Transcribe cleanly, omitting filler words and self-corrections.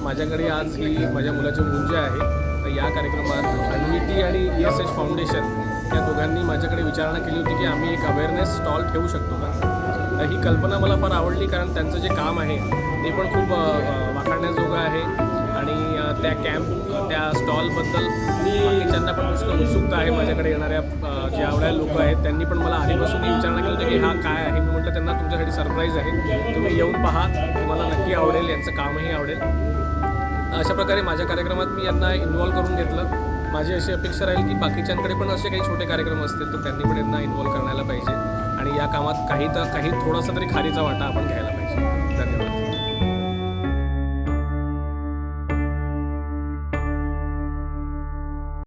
माझ्याकडे आज ही माझ्या मुलाची मुंज आहे. तर या कार्यक्रमात अन्विती आणि ESH फाउंडेशन या दोघांनी माझ्याकडे विचारणा केली होती की आम्ही एक अवेअरनेस स्टॉल ठेवू शकतो का. तर ही कल्पना मला फार आवडली, कारण त्यांचं जे काम आहे ते पण खूप वाखाणण्याजोगं आहे. आणि त्या त्या स्टॉलबद्दल बाकीच्यांना पण पुष्कळ उत्सुकता आहे. माझ्याकडे येणाऱ्या जे आवडणारे लोक आहेत त्यांनी पण मला आधीपासून ही विचारणा केली होती की हा काय आहे. मी म्हटलं त्यांना तुमच्यासाठी सरप्राईज आहे, तुम्ही येऊन पहा, तुम्हाला नक्की आवडेल, यांचं कामही आवडेल. अशा प्रकारे माझ्या कार्यक्रमात मी यांना इन्व्हॉल्व करून घेतलं. माझी अशी अपेक्षा राहील की बाकीच्यांकडे पण असे काही छोटे कार्यक्रम असतील तर त्यांनी पण यांना इन्व्हॉल्व करायला पाहिजे आणि या कामात काही थोडासा तरी खारीचा वाटा आपण घ्यायला पाहिजे.